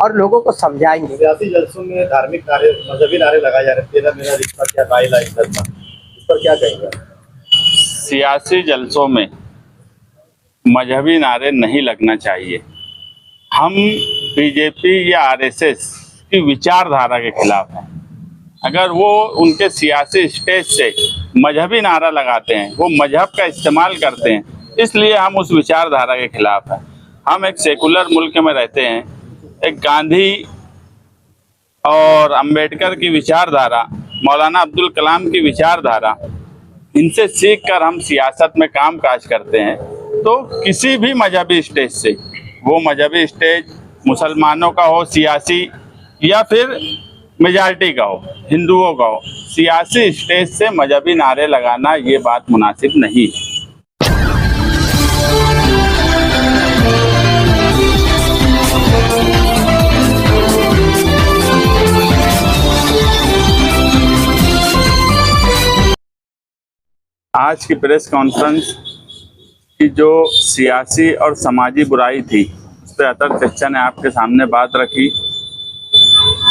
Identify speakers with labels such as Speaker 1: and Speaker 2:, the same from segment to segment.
Speaker 1: और लोगों को समझाएंगे।
Speaker 2: सियासी जलसों में धार्मिक नारे, मजहबी नारे लगाए जा रहे हैं, तेरा मेरा रिश्ता क्या ला इलाहा इल्लल्लाह, इस पर क्या कहेंगे?
Speaker 3: सियासी जलसों में मजहबी नारे नहीं लगना चाहिए। हम बीजेपी या आरएसएस की विचारधारा के खिलाफ हैं। अगर वो उनके सियासी स्टेज से मजहबी नारा लगाते हैं, वो मजहब का इस्तेमाल करते हैं, इसलिए हम उस विचारधारा के खिलाफ हैं। हम एक सेकुलर मुल्क में रहते हैं। एक गांधी और अंबेडकर की विचारधारा, मौलाना अब्दुल कलाम की विचारधारा, इनसे सीख कर हम सियासत में काम काज करते हैं। तो किसी भी मजहबी स्टेज से, वो मजहबी स्टेज मुसलमानों का हो सियासी, या फिर मेजॉरिटी का हो, हिंदुओं का हो, सियासी स्टेज से मजहबी नारे लगाना ये बात मुनासिब नहीं है। आज की प्रेस कॉन्फ्रेंस की जो सियासी और समाजी बुराई थी, उस पर अतर चच्चा ने आपके सामने बात रखी।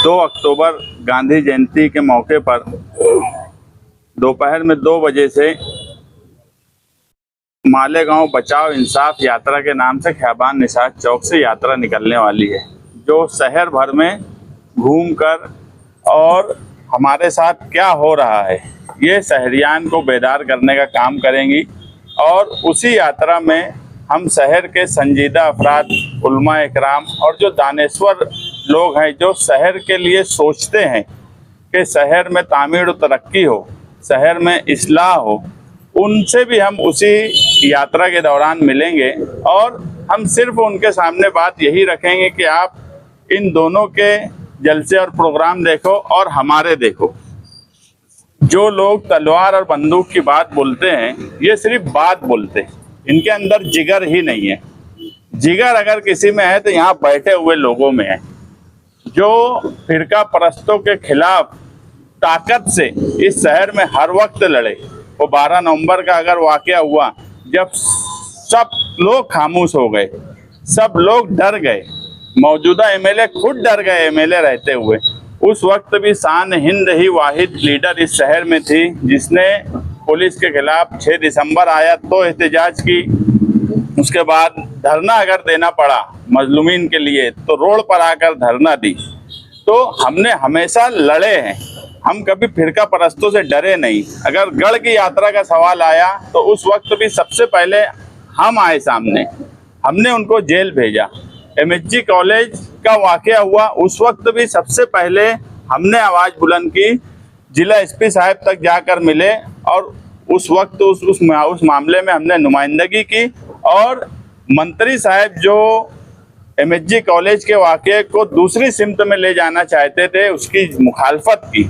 Speaker 3: 2 अक्टूबर गांधी जयंती के मौके पर दोपहर में 2 बजे से मालेगांव बचाओ इंसाफ यात्रा के नाम से ख़ियाबान निशात चौक से यात्रा निकलने वाली है, जो शहर भर में घूमकर और हमारे साथ क्या हो रहा है ये शहरियान को बेदार करने का काम करेंगी। और उसी यात्रा में हम शहर के संजीदा अफराद, उलमा इकराम और जो दानेश्वर लोग हैं, जो शहर के लिए सोचते हैं कि शहर में तामीर और तरक्की हो, शहर में इस्लाह हो, उनसे भी हम उसी यात्रा के दौरान मिलेंगे। और हम सिर्फ उनके सामने बात यही रखेंगे कि आप इन दोनों के जलसे और प्रोग्राम देखो और हमारे देखो। जो लोग तलवार और बंदूक की बात बोलते हैं, ये सिर्फ बात बोलते हैं, इनके अंदर जिगर ही नहीं है। जिगर अगर किसी में है तो यहाँ बैठे हुए लोगों में है, जो फिरका परस्तों के खिलाफ ताकत से इस शहर में हर वक्त लड़े। वो 12 नवंबर का अगर वाकया हुआ, जब सब लोग खामोश हो गए, सब लोग डर गए, मौजूदा एमएलए खुद डर गए एमएलए रहते हुए, उस वक्त भी शान हिंद ही वाहिद लीडर इस शहर में थी जिसने पुलिस के खिलाफ 6 दिसंबर आया तो एहतजाज की। उसके बाद धरना अगर देना पड़ा मजलूमीन के लिए तो रोड पर आकर धरना दी। तो हमने हमेशा लड़े हैं, हम कभी फिरका परस्तों से डरे नहीं। अगर गढ़ की यात्रा का सवाल आया तो उस वक्त भी सबसे पहले हम आए सामने, हमने उनको जेल भेजा। एमएचजी कॉलेज का वाकया हुआ, उस वक्त भी सबसे पहले हमने आवाज़ बुलंद की, जिला एसपी साहब तक जाकर मिले और उस वक्त उस मामले में हमने नुमाइंदगी की। और मंत्री साहब जो एमएचजी कॉलेज के वाकये को दूसरी सिमत में ले जाना चाहते थे, उसकी मुखालफत की।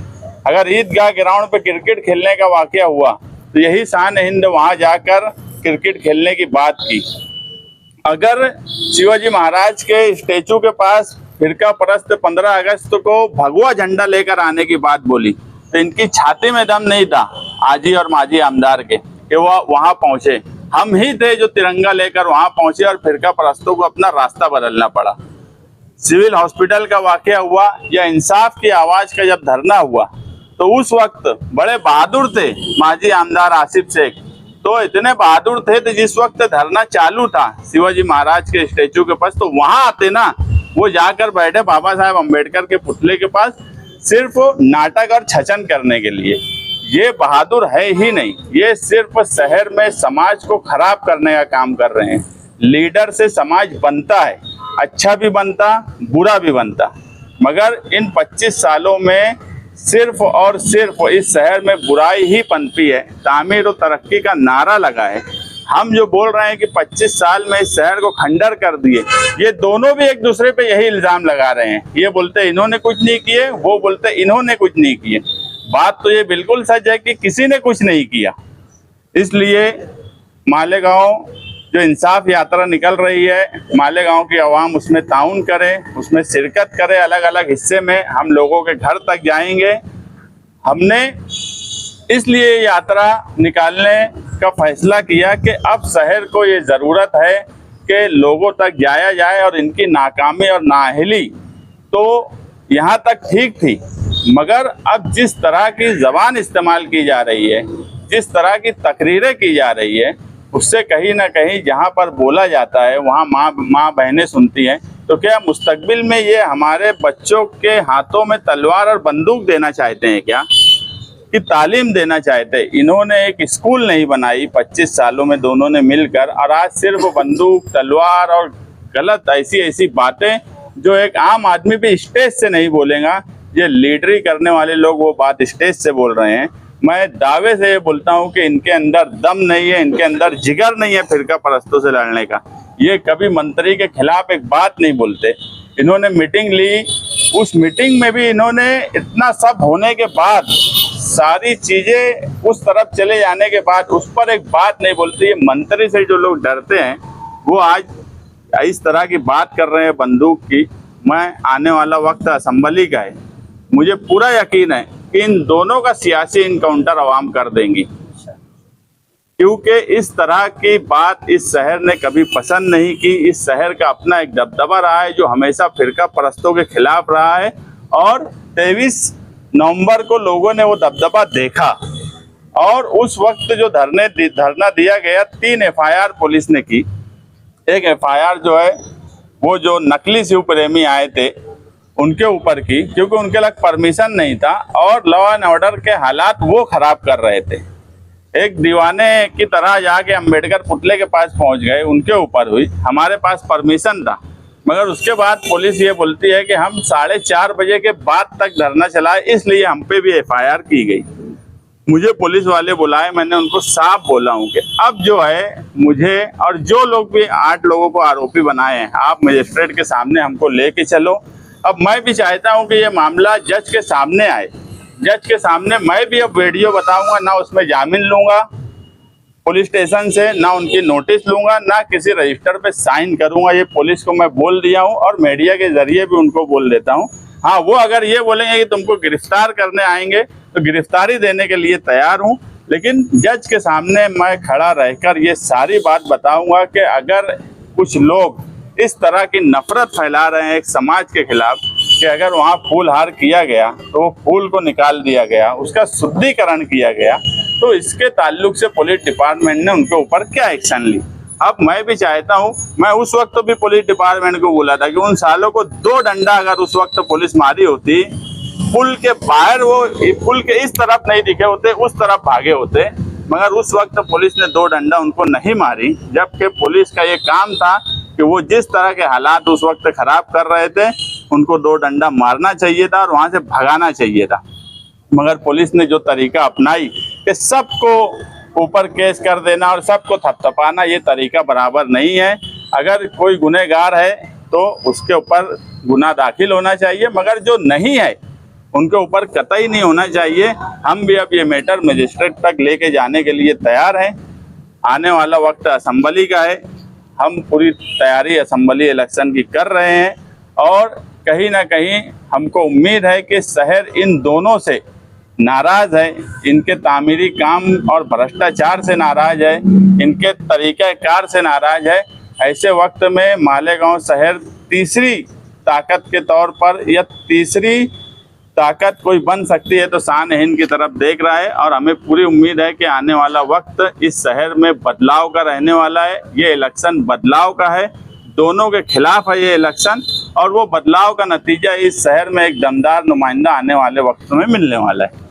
Speaker 3: अगर ईदगाह ग्राउंड पे क्रिकेट खेलने का वाकया हुआ तो यही शान हिंद वहाँ जाकर क्रिकेट खेलने की बात की। अगर शिवाजी महाराज के स्टेचू के पास फिरका परस्त 15 अगस्त को भगवा झंडा लेकर आने की बात बोली तो इनकी छाती में दम नहीं था आजी और माजी आमदार के कि वो वहाँ पहुँचे। हम ही थे जो तिरंगा लेकर वहाँ पहुँचे और फिरका परस्तों को अपना रास्ता बदलना पड़ा। सिविल हॉस्पिटल का वाकया हुआ या इंसाफ की आवाज़ का जब धरना हुआ तो उस वक्त बड़े बहादुर थे माजी आमदार आसिफ शेख, तो इतने बहादुर थे तो जिस वक्त धरना चालू था शिवाजी महाराज के स्टेचू के पास, तो वहां आते ना, वो जाकर बैठे बाबा साहेब अम्बेडकर के पुतले के पास सिर्फ नाटक और छचन करने के लिए। ये बहादुर है ही नहीं, ये सिर्फ शहर में समाज को खराब करने का काम कर रहे हैं। लीडर से समाज बनता है, अच्छा भी बनता, बुरा भी बनता, मगर इन 25 सालों में सिर्फ और सिर्फ इस शहर में बुराई ही पनपी है। तामीर और तरक्की का नारा लगा है। हम जो बोल रहे हैं कि 25 साल में इस शहर को खंडर कर दिए, ये दोनों भी एक दूसरे पे यही इल्ज़ाम लगा रहे हैं। ये बोलते इन्होंने कुछ नहीं किए, वो बोलते इन्होंने कुछ नहीं किए। बात तो ये बिल्कुल सच है कि किसी ने कुछ नहीं किया। इसलिए मालेगांव जो इंसाफ यात्रा निकल रही है, मालेगांव की आवाम उसमें ताउन करे, उसमें शिरकत करे। अलग अलग हिस्से में हम लोगों के घर तक जाएंगे। हमने इसलिए यात्रा निकालने का फैसला किया कि अब शहर को ये ज़रूरत है कि लोगों तक जाया जाए और इनकी नाकामी और नाअहली तो यहाँ तक ठीक थी, मगर अब जिस तरह की जबान इस्तेमाल की जा रही है, जिस तरह की तकरीरें की जा रही है, उससे कहीं ना कहीं जहाँ पर बोला जाता है वहाँ माँ बहनें सुनती हैं। तो क्या मुस्तकबिल में ये हमारे बच्चों के हाथों में तलवार और बंदूक देना चाहते हैं क्या, कि तालीम देना चाहते हैं? इन्होंने एक स्कूल नहीं बनाई 25 सालों में दोनों ने मिलकर, और आज सिर्फ बंदूक तलवार और गलत ऐसी ऐसी बातें जो एक आम आदमी भी स्टेज से नहीं बोलेगा, ये लीडरी करने वाले लोग वो बात स्टेज से बोल रहे हैं। मैं दावे से ये बोलता हूँ कि इनके अंदर दम नहीं है, इनके अंदर जिगर नहीं है फिरका परस्तों से लड़ने का। ये कभी मंत्री के खिलाफ एक बात नहीं बोलते। इन्होंने मीटिंग ली, उस मीटिंग में भी इन्होंने इतना सब होने के बाद, सारी चीजें उस तरफ चले जाने के बाद उस पर एक बात नहीं बोलते। ये मंत्री से जो लोग डरते हैं वो आज इस तरह की बात कर रहे हैं बंदूक की। मैं आने वाला वक्त असेंबली का है, मुझे पूरा यकीन है कि इन दोनों का सियासी इनकाउंटर अवाम कर देंगी, क्योंकि इस तरह की बात इस शहर ने कभी पसंद नहीं की। इस शहर का अपना एक दबदबा रहा है जो हमेशा फिरका परस्तों के खिलाफ रहा है, और 23 नवंबर को लोगों ने वो दबदबा देखा। और उस वक्त जो धरना दिया गया, 3 FIR पुलिस ने की। एक FIR जो है वो जो नकली शिव प्रेमी आए थे उनके ऊपर की, क्योंकि उनके लग परमिशन नहीं था और लॉ एंड ऑर्डर के हालात वो खराब कर रहे थे। एक दीवाने की तरह जाके अंबेडकर पुतले के पास पहुंच गए, उनके ऊपर हुई। हमारे पास परमिशन था, मगर उसके बाद पुलिस ये बोलती है कि हम 4:30 बजे के बाद तक धरना चलाए, इसलिए हम पे भी FIR की गई। मुझे पुलिस वाले बुलाए, मैंने उनको साफ बोला हूँ कि अब जो है मुझे और जो लोग भी 8 लोगों को आरोपी बनाए हैं, आप मजिस्ट्रेट के सामने हमको लेके चलो। अब मैं भी चाहता हूं कि ये मामला जज के सामने आए। जज के सामने मैं भी अब वीडियो बताऊंगा, ना उसमें जामीन लूंगा पुलिस स्टेशन से, ना उनकी नोटिस लूंगा, ना किसी रजिस्टर पे साइन करूंगा। ये पुलिस को मैं बोल दिया हूं और मीडिया के जरिए भी उनको बोल देता हूं। हाँ, वो अगर ये बोलेंगे कि तुमको गिरफ्तार करने आएंगे तो गिरफ्तारी देने के लिए तैयार हूँ, लेकिन जज के सामने मैं खड़ा रहकर ये सारी बात बताऊंगा कि अगर कुछ लोग इस तरह की नफरत फैला रहे हैं एक समाज के खिलाफ, कि अगर वहाँ फूल हार किया गया तो वो फूल को निकाल दिया गया, उसका शुद्धिकरण किया गया, तो इसके ताल्लुक से पुलिस डिपार्टमेंट ने उनके ऊपर क्या एक्शन ली। अब मैं भी चाहता हूँ, मैं उस वक्त तो भी पुलिस डिपार्टमेंट को बोला था कि उन सालों को 2 डंडा अगर उस वक्त पुलिस मारी होती, पुल के बाहर वो पुल के इस तरफ नहीं दिखे होते, उस तरफ भागे होते, मगर उस वक्त पुलिस ने 2 डंडा उनको नहीं मारी। जबकि पुलिस का ये काम था कि वो जिस तरह के हालात उस वक्त खराब कर रहे थे, उनको 2 डंडा मारना चाहिए था और वहाँ से भगाना चाहिए था। मगर पुलिस ने जो तरीका अपनाई कि सबको ऊपर केस कर देना और सबको थपथपाना, ये तरीका बराबर नहीं है। अगर कोई गुनहगार है तो उसके ऊपर गुनाह दाखिल होना चाहिए, मगर जो नहीं है उनके ऊपर कतई नहीं होना चाहिए। हम भी अब ये मैटर मजिस्ट्रेट तक लेके जाने के लिए तैयार हैं। आने वाला वक्त असेंबली का है, हम पूरी तैयारी असेंबली इलेक्शन की कर रहे हैं और कहीं ना कहीं हमको उम्मीद है कि शहर इन दोनों से नाराज़ है, इनके तामीरी काम और भ्रष्टाचार से नाराज़ है, इनके तरीक़ाकार से नाराज़ है। ऐसे वक्त में मालेगांव शहर तीसरी ताकत के तौर पर या तीसरी ताकत कोई बन सकती है तो शान हिंद की तरफ देख रहा है, और हमें पूरी उम्मीद है कि आने वाला वक्त इस शहर में बदलाव का रहने वाला है। ये इलेक्शन बदलाव का है, दोनों के खिलाफ है ये इलेक्शन, और वो बदलाव का नतीजा इस शहर में एक दमदार नुमाइंदा आने वाले वक्त में मिलने वाला है।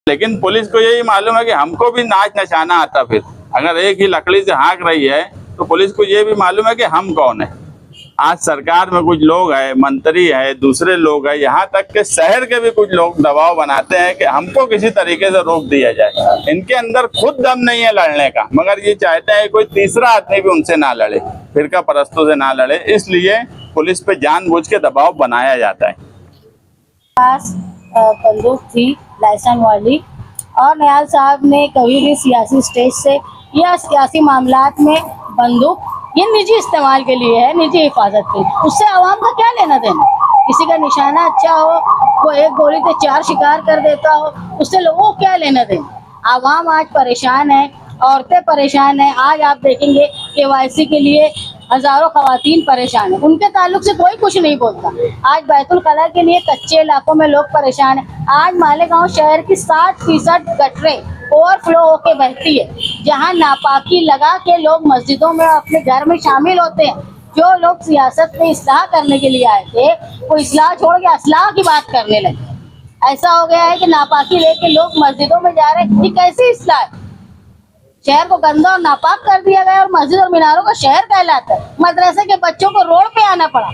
Speaker 3: लेकिन पुलिस को यही मालूम है कि हमको भी नाच नचाना आता, फिर अगर एक ही लकड़ी से हाँक रही है तो पुलिस को ये भी मालूम है कि हम कौन है। आज सरकार में कुछ लोग हैं, मंत्री है, दूसरे लोग हैं, यहाँ तक के शहर के भी कुछ लोग दबाव बनाते हैं कि हमको किसी तरीके से रोक दिया जाए। इनके अंदर खुद दम नहीं है लड़ने का, मगर ये चाहते हैं कोई तीसरा आदमी भी उनसे ना लड़े, फिरका परस्तों से ना लड़े, इसलिए पुलिस पे जानबूझ के दबाव बनाया जाता है।
Speaker 1: पास बंदूक थी लाइसेंस वाली, और नयाल साहब ने कभी भी सियासी स्टेज से या सियासी मामलात में बंदूक ये निजी इस्तेमाल के लिए है, निजी हिफाजत के, उससे आवाम का क्या लेना देना। किसी का निशाना अच्छा हो, वो एक गोली से 4 शिकार कर देता हो, उससे लोगों को क्या लेना देना। आवाम आज परेशान है, औरतें परेशान है। आज आप देखेंगे KYC के लिए हजारों खवातीन परेशान है, उनके ताल्लुक से कोई कुछ नहीं बोलता। आज बैतुल कला के लिए कच्चे इलाकों में लोग परेशान है। आज मालेगांव शहर की 60% गटरें ओवरफ्लो होके बहती है, जहां नापाकी लगा के लोग मस्जिदों में और अपने घर में शामिल होते हैं। जो लोग सियासत में इस्लाह करने के लिए आए थे, वो इस्लाह छोड़ के असलाह की बात करने लगे। ऐसा हो गया है कि नापाकी लेके लोग मस्जिदों में जा रहे हैं। ये कैसी इस्लाह है? शहर को गंदा और नापाक कर दिया गया और मस्जिद और मीनारों का शहर कहलाता है। मदरसे के बच्चों को रोड पे आना पड़ा,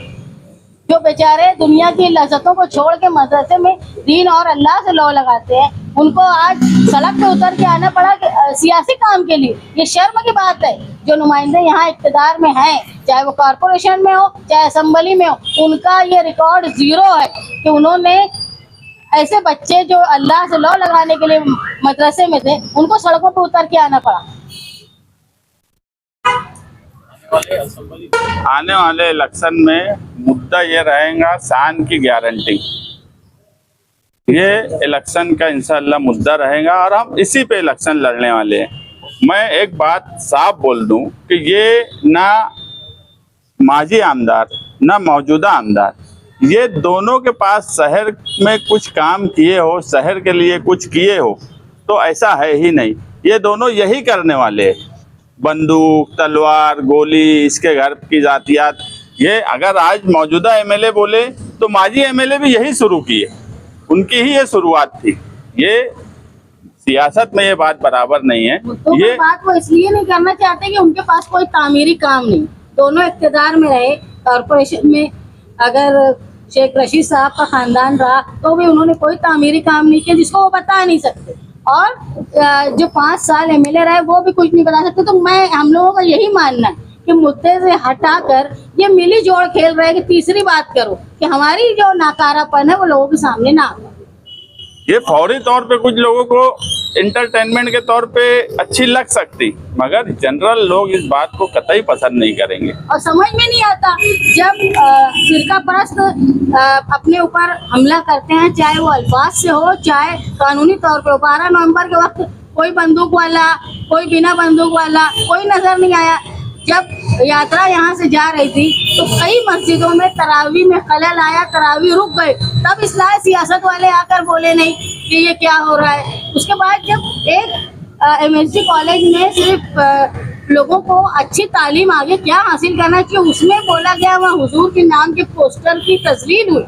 Speaker 1: जो बेचारे दुनिया की लज्जतों को छोड़ के मदरसे में दीन और अल्लाह से लौ लगाते हैं, उनको आज सड़क पे उतर के आना पड़ा सियासी काम के लिए। ये शर्म की बात है। जो नुमाइंदे यहाँ इक़्तिदार में हैं, चाहे वो कॉरपोरेशन में हो चाहे असेंबली में हो, उनका ये रिकॉर्ड जीरो है कि उन्होंने ऐसे बच्चे जो अल्लाह से लौ लगाने के लिए मदरसे में थे, उनको सड़कों पे उतर के आना पड़ा।
Speaker 3: आने वाले इलेक्शन में मुद्दा ये रहेगा शान की गारंटी। ये इलेक्शन का इंशाल्लाह मुद्दा रहेगा और हम इसी पे इलेक्शन लड़ने वाले हैं। मैं एक बात साफ बोल दूं कि ये ना माजी आमदार ना मौजूदा आमदार, ये दोनों के पास शहर में कुछ काम किए हो, शहर के लिए कुछ किए हो, तो ऐसा है ही नहीं। ये दोनों यही करने वाले हैं। बंदूक, तलवार, गोली, इसके घर की जातियात, ये अगर आज मौजूदा एमएलए बोले तो माजी एमएलए भी यही शुरू किए, उनकी ही ये शुरुआत थी। ये सियासत में ये बात बराबर नहीं है।
Speaker 1: तो
Speaker 3: ये
Speaker 1: बात वो इसलिए नहीं करना चाहते कि उनके पास कोई तामीरी काम नहीं। दोनों इक़्तिदार में रहे, कॉरपोरेशन में अगर शेख रशीद साहब का खानदान रहा तो भी उन्होंने कोई तामीरी काम नहीं किया जिसको वो बता नहीं सकते, और जो 5 साल एमएलए रहे वो भी कुछ नहीं बता सकते। तो हम लोगों का यही मानना है कि मुद्दे से हटाकर ये मिली जोड़ खेल रहे हैं कि तीसरी बात करो कि हमारी जो नाकारापन है वो लोगों के सामने ना आए।
Speaker 3: ये फौरी तौर पे कुछ लोगों को इंटरटेनमेंट के तौर पे अच्छी लग सकती, मगर जनरल लोग इस बात को कतई पसंद नहीं करेंगे।
Speaker 1: और समझ में नहीं आता जब फिरका परस्त अपने ऊपर हमला करते हैं, चाहे वो अल्फाज से हो चाहे कानूनी तौर पे। 12 नवंबर के वक्त कोई बंदूक वाला, कोई बिना बंदूक वाला, कोई नजर नहीं आया। जब यात्रा यहाँ से जा रही थी तो कई मस्जिदों में तरावी में खलल आया, तरावी रुक गए, तब इस्लाह सियासत वाले आकर बोले नहीं कि ये क्या हो रहा है। उसके बाद जब एक एमएसजी कॉलेज में सिर्फ लोगों को अच्छी तालीम आगे क्या हासिल करना चाहिए उसमें बोला गया, वहाँ हुजूर के नाम के पोस्टर की तस्वीर हुई,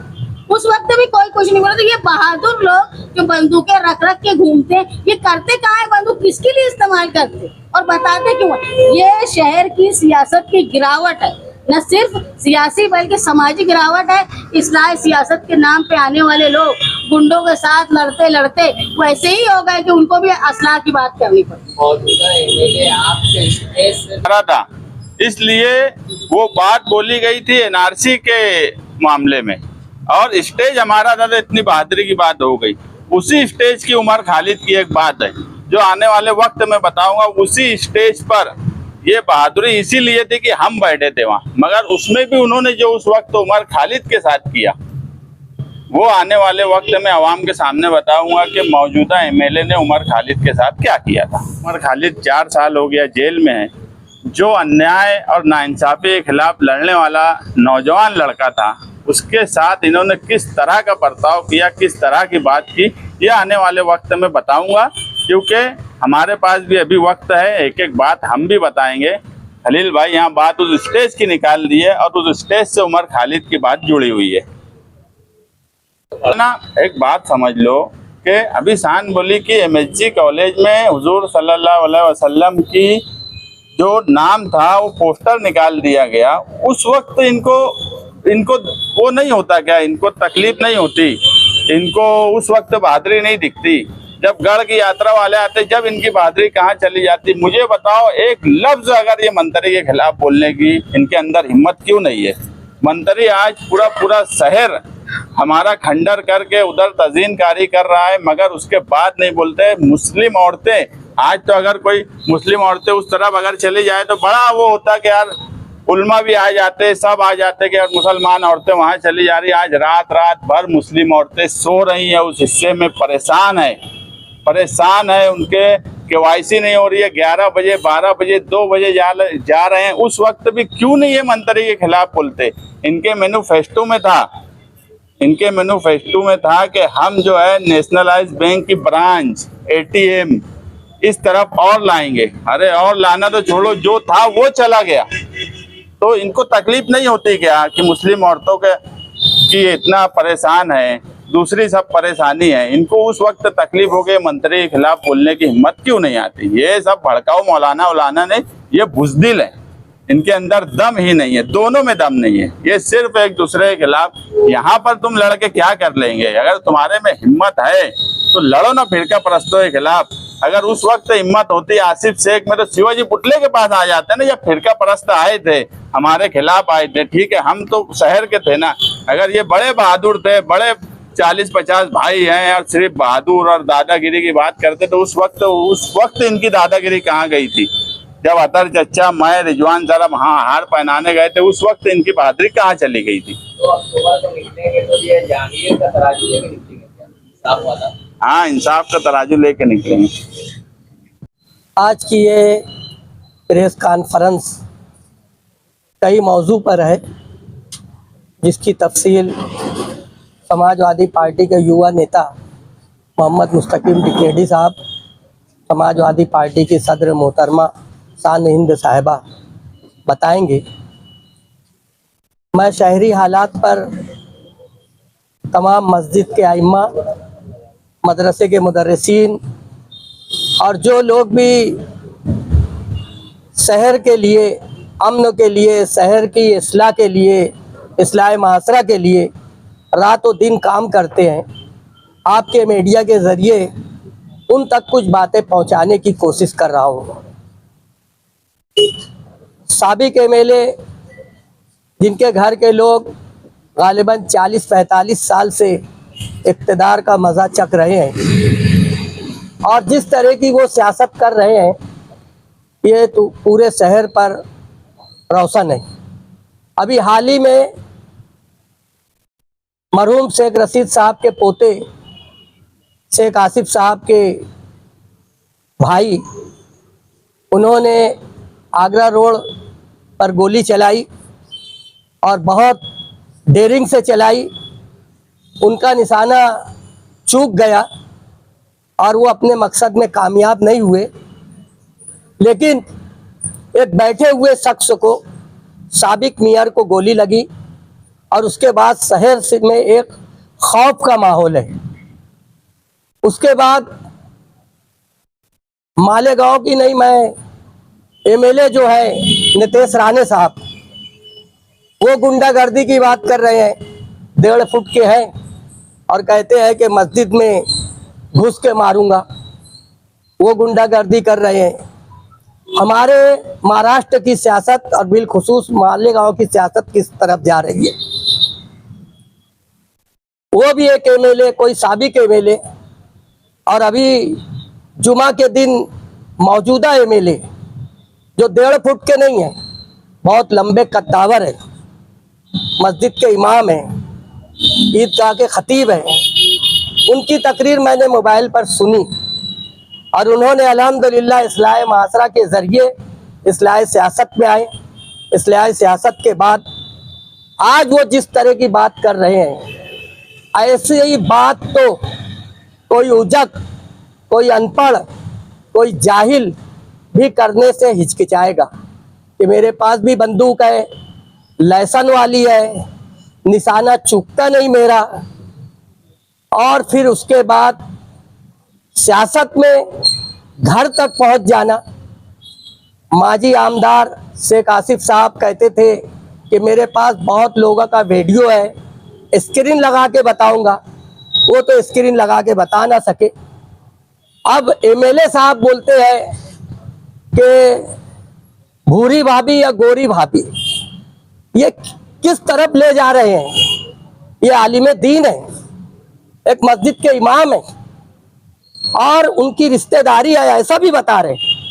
Speaker 1: उस वक्त भी कोई कुछ नहीं बोला। तो ये बहादुर लोग जो बंदूकें रख रख के घूमते हैं, ये करते कहाँ है? बंदूक किसके लिए इस्तेमाल करते और बताते क्यों? ये शहर की सियासत की गिरावट है, न सिर्फ सियासी बल्कि सामाजिक गिरावट है। इस्लाह सियासत के नाम पे आने वाले लोग गुंडों के साथ लड़ते लड़ते वैसे ही हो गए कि उनको भी असलाह की बात करनी पड़ी।
Speaker 3: था इसलिए वो बात बोली गई थी एनआरसी के मामले में, और स्टेज हमारा था तो इतनी बहादुरी की बात हो गई। उसी स्टेज की उमर खालिद की एक बात है जो आने वाले वक्त में बताऊंगा। उसी स्टेज पर ये बहादुरी इसीलिए थी कि हम बैठे थे वहाँ, मगर उसमें भी उन्होंने जो उस वक्त उमर खालिद के साथ किया वो आने वाले वक्त में अवाम के सामने बताऊंगा कि मौजूदा एमएलए ने उमर खालिद के साथ क्या किया था। उमर खालिद 4 साल हो गया जेल में है। जो अन्याय और नाइंसाफी के खिलाफ लड़ने वाला नौजवान लड़का था, उसके साथ इन्होंने किस तरह का बर्ताव किया, किस तरह की बात की, ये आने वाले वक्त में बताऊंगा, क्योंकि हमारे पास भी अभी वक्त है। एक एक बात हम भी बताएंगे। खलील भाई यहाँ बात उस स्टेज की निकाल दी है और उस स्टेज से उमर खालिद की बात जुड़ी हुई है ना। एक बात समझ लो कि अभी शान बोली कि एमएसजी कॉलेज में हुजूर सल्लल्लाहु अलैहि वसल्लम की जो नाम था वो पोस्टर निकाल दिया गया। उस वक्त इनको वो नहीं होता क्या? इनको तकलीफ नहीं होती? इनको उस वक्त बहादुरी नहीं दिखती? जब गढ़ की यात्रा वाले आते, जब इनकी बहादुरी कहाँ चली जाती? मुझे बताओ, एक लफ्ज अगर ये मंत्री के खिलाफ बोलने की इनके अंदर हिम्मत क्यों नहीं है? मंत्री आज पूरा शहर हमारा खंडर करके उधर तज़ीनकारी कर रहा है, मगर उसके बाद नहीं बोलते। मुस्लिम औरतें आज तो अगर कोई मुस्लिम औरतें उस तरफ अगर चली जाए तो बड़ा वो होता कि यार उल्मा भी आ जाते, सब आ जाते कि यार मुसलमान औरतें वहाँ चली जा रही। आज रात भर मुस्लिम औरतें सो रही हैं उस हिस्से में, परेशान है उनके केवाईसी नहीं हो रही है, 11 बजे 12 बजे 2 बजे जा रहे हैं, उस वक्त भी क्यों नहीं ये मंत्री के खिलाफ बोलते? इनके मैनिफेस्टो में था कि हम जो है नेशनलाइज बैंक की ब्रांच, एटीएम इस तरफ और लाएंगे। अरे और लाना तो छोड़ो, जो था वो चला गया। तो इनको तकलीफ नहीं होती क्या कि मुस्लिम औरतों के कि इतना परेशान है, दूसरी सब परेशानी है, इनको उस वक्त तकलीफ हो गई, मंत्री के खिलाफ बोलने की हिम्मत क्यों नहीं आती? ये सब भड़काऊ मौलाना नहीं, ये बुज़दिल है, इनके अंदर दम ही नहीं है, दोनों में दम नहीं है, ये सिर्फ एक दूसरे के खिलाफ। यहाँ पर तुम लड़के क्या कर लेंगे? अगर तुम्हारे में हिम्मत है तो लड़ो ना फिरका परस्तों के खिलाफ। अगर उस वक्त हिम्मत होती आसिफ शेख में तो शिवाजी पुतले के पास आ जाते ना, जब फिरका परस्त आए थे हमारे खिलाफ आए थे। ठीक है, हम तो शहर के थे ना, अगर ये बड़े बहादुर थे, बड़े 40-50 भाई हैं और सिर्फ बहादुर और दादागिरी की बात करते तो उस वक्त इनकी दादागिरी कहाँ गई थी? जब अतर चचा, मैं, रिजवान साहब वहाँ हार पहनाने गए थे, उस वक्त इनकी बहादुरी कहाँ चली गई थी?
Speaker 4: तो अक्टूबर को निकलेंगे तो ये जहांगीर का तराजू लेके निकलेंगे क्या? इंसाफ वाला?
Speaker 3: हाँ, इंसाफ का तराजू लेके निकलेंगे।
Speaker 5: आज की ये प्रेस कॉन्फ्रेंस कई मौजू पर है, जिसकी तफसील समाजवादी पार्टी के युवा नेता मोहम्मद मुस्तकीम टिकनेडी साहब, समाजवादी पार्टी की सदर मोहतरमा शान हिंद साहिबा बताएंगे। मैं शहरी हालात पर तमाम मस्जिद के आइम्मा, मदरसे के मुदर्रिसीन और जो लोग भी शहर के लिए, अमन के लिए, शहर की इस्लाह के लिए, इस्लाह माशरा के लिए रातों दिन काम करते हैं, आपके मीडिया के ज़रिए उन तक कुछ बातें पहुंचाने की कोशिश कर रहा हूँ। साबिक एमएलए जिनके घर के लोग गालिबन 40-45 साल से इक़्तिदार का मज़ा चख रहे हैं और जिस तरह की वो सियासत कर रहे हैं, ये तो पूरे शहर पर रोशन है। अभी हाल ही में मरहूम शेख रशीद साहब के पोते शेख आसिफ साहब के भाई, उन्होंने आगरा रोड पर गोली चलाई और बहुत डेयरिंग से चलाई। उनका निशाना चूक गया और वो अपने मकसद में कामयाब नहीं हुए, लेकिन एक बैठे हुए शख्स को, साबिक मेयर को गोली लगी और उसके बाद शहर से में एक खौफ का माहौल है। उसके बाद मालेगांव की नहीं, मैं एमएलए जो है नितेश राणे साहब, वो गुंडागर्दी की बात कर रहे हैं। 1.5 फुट के हैं और कहते हैं कि मस्जिद में घुस के मारूंगा। वो गुंडागर्दी कर रहे हैं। हमारे महाराष्ट्र की सियासत और बिलखुसूस मालेगांव की सियासत किस तरफ जा रही है? वो भी एक एमएलए, कोई साबिक एमएलए, और अभी जुमा के दिन मौजूदा एमएलए जो 1.5 फुट के नहीं है, बहुत लंबे कद्दावर है, मस्जिद के इमाम हैं, ईदगाह के खतीब हैं, उनकी तकरीर मैंने मोबाइल पर सुनी और उन्होंने अल्हम्दुलिल्लाह इस्लाह माशरा के ज़रिए इस्लाह सियासत में आए। इस्लाह सियासत के बाद आज वो जिस तरह की बात कर रहे हैं, ऐसी ही बात तो कोई उजक, कोई अनपढ़, कोई जाहिल भी करने से हिचकिचाएगा कि मेरे पास भी बंदूक है, लाइसेंस वाली है, निशाना चूकता नहीं मेरा। और फिर उसके बाद सियासत में घर तक पहुंच जाना। माजी आमदार शेख आसिफ साहब कहते थे कि मेरे पास बहुत लोगों का वीडियो है, स्क्रीन लगा के बताऊंगा। वो तो स्क्रीन लगा के बता ना सके। अब एमएलए साहब बोलते हैं कि भूरी भाभी या गोरी भाभी, ये किस तरफ ले जा रहे हैं? ये आलिम दीन है, एक मस्जिद के इमाम है और उनकी रिश्तेदारी है, ऐसा भी बता रहे हैं।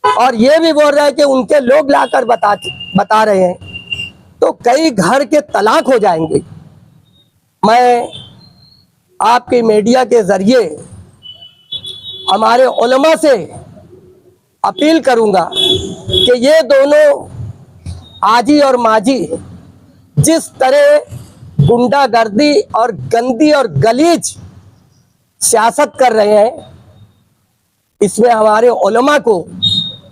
Speaker 5: और ये भी बोल रहे हैं कि उनके लोग लाकर बता रहे हैं, तो कई घर के तलाक हो जाएंगे। मैं आपकी मीडिया के ज़रिए हमारे उलमा से अपील करूंगा कि ये दोनों आजी और माजी जिस तरह गुंडागर्दी और गंदी और गलीज सियासत कर रहे हैं, इसमें हमारे उलमा को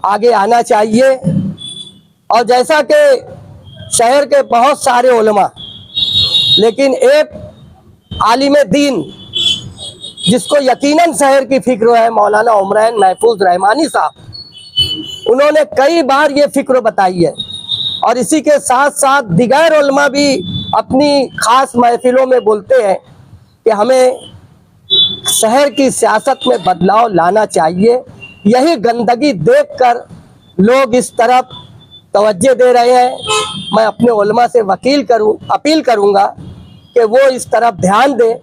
Speaker 5: आगे आना चाहिए। और जैसा कि शहर के बहुत सारे उलमा, लेकिन एक आलिम दीन जिसको यकीनन शहर की फिक्र है, मौलाना उमरैन महफूज रहमानी साहब, उन्होंने कई बार ये फिक्र बताई है। और इसी के साथ साथ दिगर उलमा भी अपनी खास महफिलों में बोलते हैं कि हमें शहर की सियासत में बदलाव लाना चाहिए। यही गंदगी देखकर लोग इस तरफ तवज्जो दे रहे हैं। मैं अपने उलमा से अपील करूंगा कि वो इस तरफ ध्यान दें।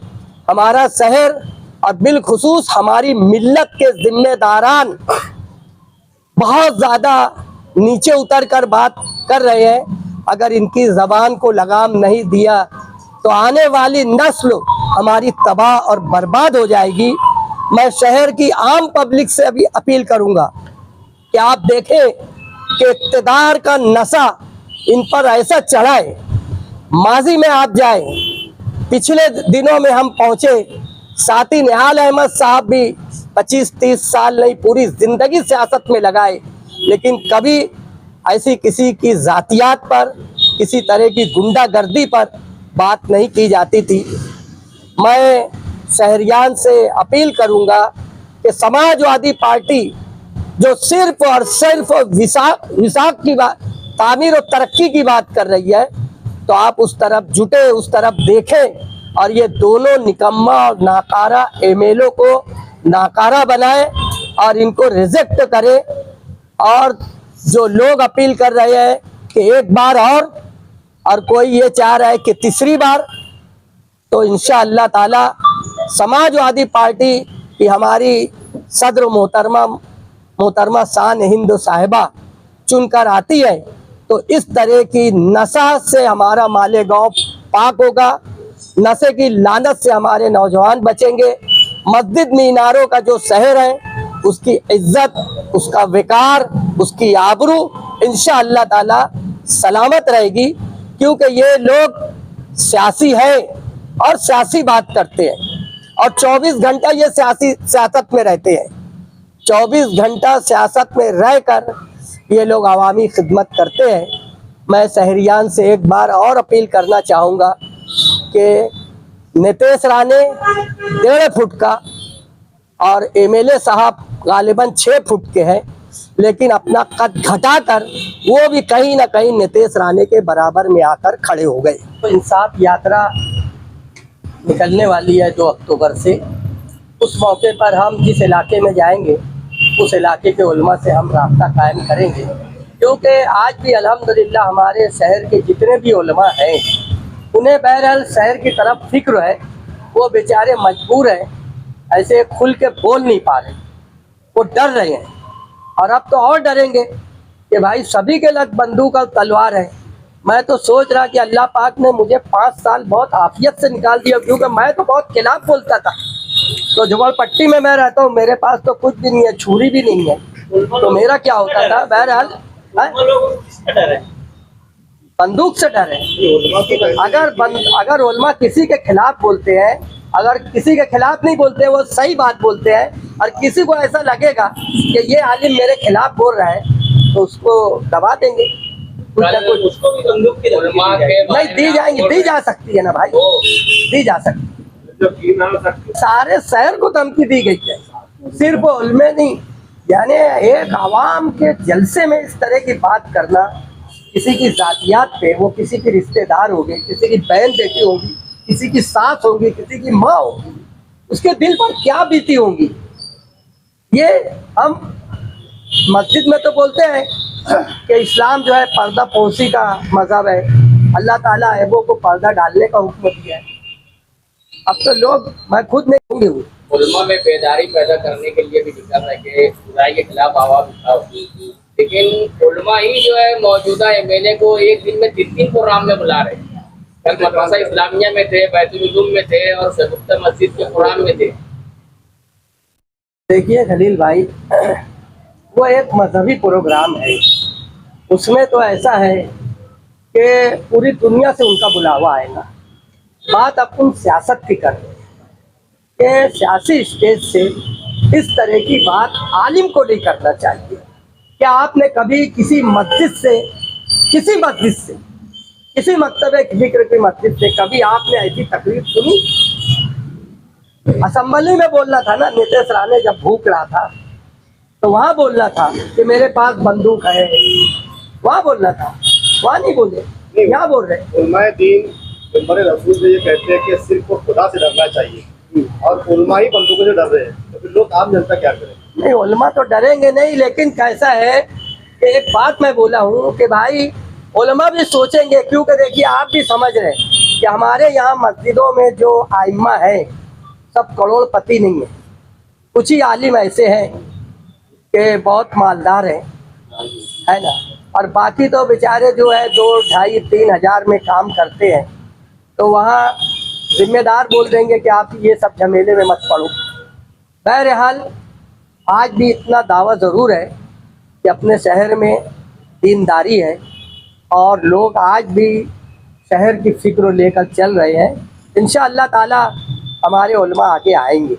Speaker 5: हमारा शहर और बिलखुसूस हमारी मिल्लत के जिम्मेदारान बहुत ज़्यादा नीचे उतर कर बात कर रहे हैं। अगर इनकी ज़बान को लगाम नहीं दिया तो आने वाली नस्ल हमारी तबाह और बर्बाद हो जाएगी। मैं शहर की आम पब्लिक से अभी अपील करूंगा कि आप देखें कि इक़्तिदार का नशा इन पर ऐसा चढ़ा है। माजी में आप जाएं, पिछले दिनों में हम पहुंचे, साथी निहाल अहमद साहब भी 25-30 साल नहीं, पूरी जिंदगी सियासत में लगाए, लेकिन कभी ऐसी किसी की जातियात पर, किसी तरह की गुंडागर्दी पर बात नहीं की जाती थी। मैं शहरियान से अपील करूंगा कि समाजवादी पार्टी जो सिर्फ और सिर्फ विसाख की बात, तामीर और तरक्की की बात कर रही है, तो आप उस तरफ जुटे, उस तरफ देखें और ये दोनों निकम्मा और नाकारा एमएलए को नाकारा बनाए और इनको रिजेक्ट करें। और जो लोग अपील कर रहे हैं कि एक बार और कोई ये चाह रहा है कि तीसरी बार, तो इंशाअल्लाह ताला समाजवादी पार्टी की हमारी सदर मोहतरमा शान हिंद साहिबा चुनकर आती है, तो इस तरह की नशा से हमारा माले गांव पाक होगा, नशे की लानत से हमारे नौजवान बचेंगे। मस्जिद मीनारों का जो शहर है, उसकी इज्जत, उसका विकार, उसकी आबरू इंशाअल्लाह ताला सलामत रहेगी, क्योंकि ये लोग सियासी है और सियासी बात करते हैं और 24 घंटा ये सियासत में रहते हैं। 24 घंटा सियासत में रहकर ये लोग अवामी खिदमत करते हैं। मैं शहरियान से एक बार और अपील करना चाहूँगा कि नितेश राणे 1.5 फुट का और एमएलए साहब गालिबन 6 फुट के हैं, लेकिन अपना कद घटाकर वो भी कहीं ना कहीं नितेश राणे के बराबर में आकर खड़े हो गए। तो इंसाफ यात्रा निकलने वाली है 2 अक्टूबर से। उस मौके पर हम जिस इलाके में जाएंगे, उस इलाके के उलमा से हम रास्ता कायम करेंगे, क्योंकि आज भी अल्हम्दुलिल्लाह हमारे शहर के जितने भी उलमा हैं, उन्हें बहरहाल शहर की तरफ फिक्र है। वो बेचारे मजबूर हैं, ऐसे खुल के बोल नहीं पा रहे, वो डर रहे हैं। और अब तो और डरेंगे कि भाई सभी के लग बंदूक और तलवार है। मैं तो सोच रहा कि अल्लाह पाक ने मुझे 5 साल बहुत आफियत से निकाल दिया, क्योंकि मैं तो बहुत खिलाफ बोलता था। तो झुमरपट्टी में मैं रहता हूँ, मेरे पास तो कुछ भी नहीं है, छुरी भी नहीं है, तो मेरा क्या होता था। बहरहाल बंदूक से डर है। अगर उलमा किसी के खिलाफ बोलते हैं, अगर किसी के खिलाफ नहीं बोलते, वो सही बात बोलते हैं, और किसी को ऐसा लगेगा कि ये आलिम मेरे खिलाफ बोल रहा है, तो उसको दबा देंगे।
Speaker 4: उसको भी बंदूक की
Speaker 5: नहीं दी जाएंगी, दी जा सकती है ना भाई, दी जा सकती है। सारे शहर को धमकी दी गई है, सिर्फ उलमे नहीं। यानी एक आवाम के जलसे में इस तरह की बात करना, किसी की जातियात पे, वो किसी के रिश्तेदार होंगे, किसी की बहन बेटी होगी, किसी की सास होगी, किसी की माँ होगी, उसके दिल पर क्या बीती होंगी। ये हम मस्जिद में तो बोलते हैं कि इस्लाम जो है पर्दा पोशी का मजहब है, अल्लाह ताला ऐबों को पर्दा डालने का हुक्म दिया है। अब तो लोग, मैं खुद नहीं हूँ,
Speaker 4: उलमा में बेदारी पैदा करने के लिए भी निकल रहे कि बुराई के खिलाफ आवाज उठाओ, लेकिन उलमा ही जो है मौजूदा एमएलए को एक दिन में 3 प्रोग्राम में बुला रहे हैं। कल मदरसा इस्लामिया में थे, बैतुल उलूम में थे और सदुक्ता मस्जिद के प्रोग्राम में थे।
Speaker 5: देखिए खलील भाई, वो एक मजहबी प्रोग्राम है, उसमें तो ऐसा है कि पूरी दुनिया से उनका बुलावा आएगा। बात अपन सियासत की कर रहे हैं कि सियासी स्टेज से इस तरह की बात आलिम को नहीं करना चाहिए। क्या आपने कभी किसी मस्जिद से, किसी मकतबे जिक्र की मस्जिद से कभी आपने ऐसी तकलीफ सुनी? असेंबली में बोलना था ना, नीतीश राणे जब भूख रहा था तो वहाँ बोलना था कि मेरे पास बंदूक है, वहाँ बोलना था, वहाँ नहीं बोले, यहाँ बोल रहे।
Speaker 2: उलमाए दीन मिंबर रसूल से ये कहते हैं कि सिर्फ को खुदा से डरना चाहिए और उलमा ही बंदूकों से डर रहे हैं, तो फिर लोग आम जनता क्या करें?
Speaker 5: नहीं, उलमा तो डरेंगे नहीं, लेकिन कैसा है कि एक बात मैं बोला हूँ कि भाई उलमा भी सोचेंगे, क्योंकि देखिए आप भी समझ रहे हैं कि हमारे यहाँ मस्जिदों में जो आइम्मा है सब करोड़पति नहीं है, कुछ ही आलिम ऐसे हैं कि बहुत मालदार हैं, है ना, और बाकी तो बेचारे जो है 2, 2.5, 3 हज़ार में काम करते हैं, तो वहाँ जिम्मेदार बोल देंगे कि आप ये सब झमेले में मत पड़ो। बहरहाल आज भी इतना दावा ज़रूर है कि अपने शहर में दीनदारी है और लोग आज भी शहर की फिक्र लेकर चल रहे हैं। इंशाअल्लाह ताला हमारे उलमा आगे आएंगे।